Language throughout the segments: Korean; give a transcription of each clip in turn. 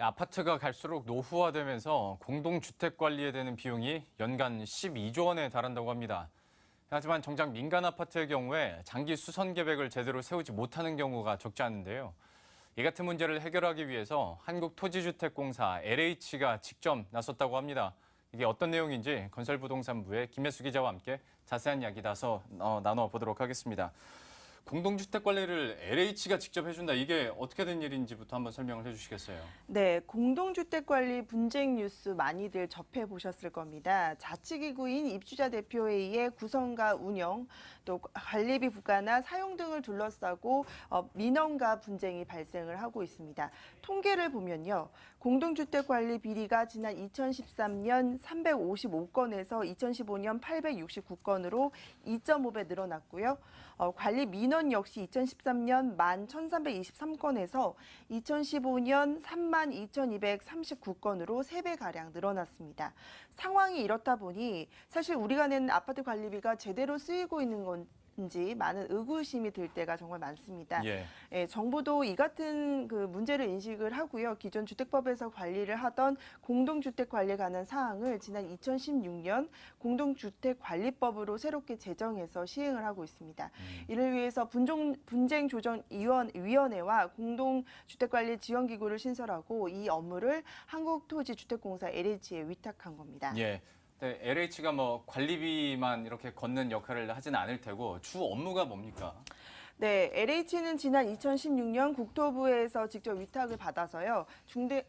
아파트가 갈수록 노후화되면서 공동주택 관리에 드는 비용이 연간 12조 원에 달한다고 합니다. 하지만 정작 민간 아파트의 경우에 장기 수선 계획을 제대로 세우지 못하는 경우가 적지 않은데요. 이 같은 문제를 해결하기 위해서 한국토지주택공사 LH가 직접 나섰다고 합니다. 이게 어떤 내용인지 건설부동산부의 김혜수 기자와 함께 자세한 이야기 나눠보도록 하겠습니다. 공동주택 관리를 LH가 직접 해준다. 이게 어떻게 된 일인지부터 한번 설명을 해주시겠어요? 네, 공동주택 관리 분쟁 뉴스 많이들 접해보셨을 겁니다. 자치기구인 입주자 대표회의의 구성과 운영, 또 관리비 부과나 사용 등을 둘러싸고 민원과 분쟁이 발생을 하고 있습니다. 통계를 보면요. 공동주택 관리 비리가 지난 2013년 355건에서 2015년 869건으로 2.5배 늘어났고요. 관리 민원 역시 2013년 11,323건에서 2015년 32,239건으로 3배가량 늘어났습니다. 상황이 이렇다 보니 사실 우리가 낸 아파트 관리비가 제대로 쓰이고 있는 건지 많은 의구심이 들 때가 정말 많습니다. 예. 정부도 이 같은 그 문제를 인식을 하고요. 기존 주택법에서 관리를 하던 공동주택 관리에 관한 사항을 지난 2016년 공동주택관리법으로 새롭게 제정해서 시행을 하고 있습니다. 이를 위해서 분쟁조정위원회와 공동주택관리 지원기구를 신설하고 이 업무를 한국토지주택공사 LH에 위탁한 겁니다. 예. 네, LH가 뭐 관리비만 이렇게 걷는 역할을 하진 않을 테고 주 업무가 뭡니까? 네, LH는 지난 2016년 국토부에서 직접 위탁을 받아서요.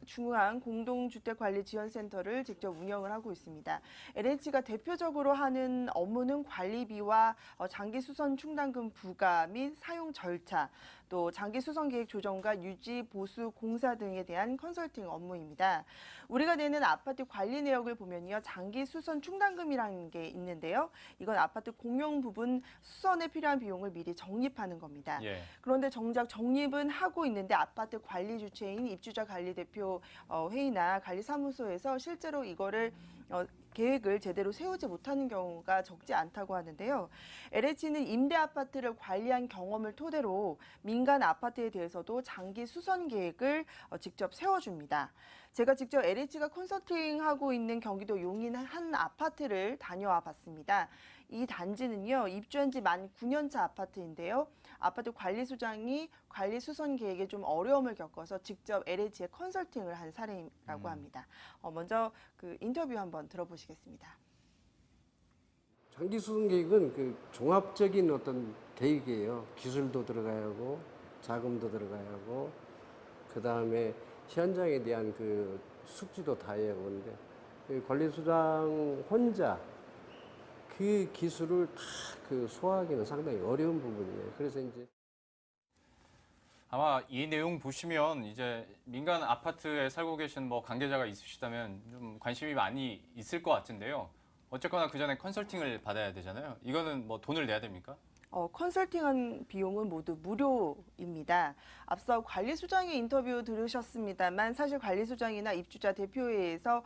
중앙 공동주택관리지원센터를 직접 운영을 하고 있습니다. LH가 대표적으로 하는 업무는 관리비와 장기 수선 충당금 부과 및 사용 절차, 또 장기 수선 계획 조정과 유지, 보수, 공사 등에 대한 컨설팅 업무입니다. 우리가 내는 아파트 관리 내역을 보면요. 장기 수선 충당금이라는 게 있는데요. 이건 아파트 공용 부분 수선에 필요한 비용을 미리 적립하는 겁니다. 예. 그런데 정작 적립은 하고 있는데 아파트 관리 주체인 입주자 관리 대표 회의나 관리사무소에서 실제로 이거를 계획을 제대로 세우지 못하는 경우가 적지 않다고 하는데요. LH는 임대 아파트를 관리한 경험을 토대로 민간 아파트에 대해서도 장기 수선 계획을 직접 세워줍니다. 제가 직접 LH가 컨설팅하고 있는 경기도 용인 한 아파트를 다녀와 봤습니다. 이 단지는요, 입주한 지 만 9년차 아파트인데요. 아파트 관리소장이 관리 수선 계획에 좀 어려움을 겪어서 직접 LH에 컨설팅을 한 사례라고 합니다. 먼저 그 인터뷰 한번 들어보시겠습니다. 장기 수선 계획은 그 종합적인 어떤 계획이에요. 기술도 들어가야 하고, 자금도 들어가야 하고, 그 다음에 현장에 대한 그 숙지도 다 해야 하고 그런데, 그 관리소장 혼자 그 기술을 다 그 소화하기는 상당히 어려운 부분이에요. 그래서 이제 아마 이 내용 보시면 이제 민간 아파트에 살고 계신 뭐 관계자가 있으시다면 좀 관심이 많이 있을 것 같은데요. 어쨌거나 그 전에 컨설팅을 받아야 되잖아요. 이거는 뭐 돈을 내야 됩니까? 컨설팅한 비용은 모두 무료입니다. 앞서 관리소장의 인터뷰 들으셨습니다만 사실 관리소장이나 입주자 대표회에서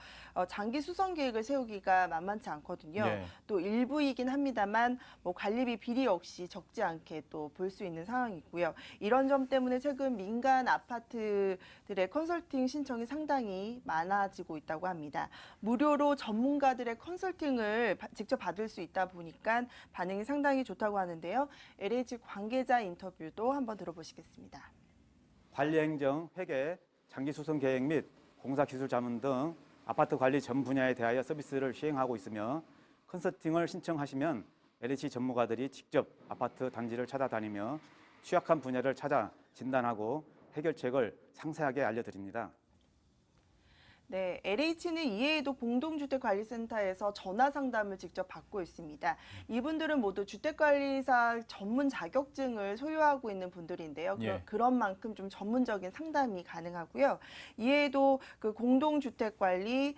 장기 수선 계획을 세우기가 만만치 않거든요. 네. 또 일부이긴 합니다만 뭐 관리비 비리 역시 적지 않게 또 볼 수 있는 상황이고요. 이런 점 때문에 최근 민간 아파트들의 컨설팅 신청이 상당히 많아지고 있다고 합니다. 무료로 전문가들의 컨설팅을 직접 받을 수 있다 보니까 반응이 상당히 좋다고 하는데요. LH 관계자 인터뷰도 한번 들어보시겠습니다. 관리행정, 회계, 장기수선 계획 및 공사기술 자문 등 아파트 관리 전 분야에 대하여 서비스를 시행하고 있으며 컨설팅을 신청하시면 LH 전문가들이 직접 아파트 단지를 찾아다니며 취약한 분야를 찾아 진단하고 해결책을 상세하게 알려드립니다. 네, LH는 이외에도 공동주택관리센터에서 전화 상담을 직접 받고 있습니다. 이분들은 모두 주택관리사 전문 자격증을 소유하고 있는 분들인데요. 예. 그런 만큼 좀 전문적인 상담이 가능하고요. 이외에도 그 공동주택관리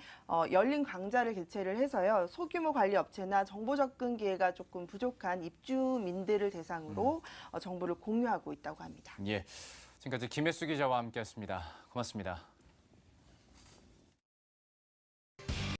열린 강좌를 개최를 해서요. 소규모 관리 업체나 정보 접근 기회가 조금 부족한 입주민들을 대상으로 정보를 공유하고 있다고 합니다. 예. 지금까지 김혜수 기자와 함께했습니다. 고맙습니다.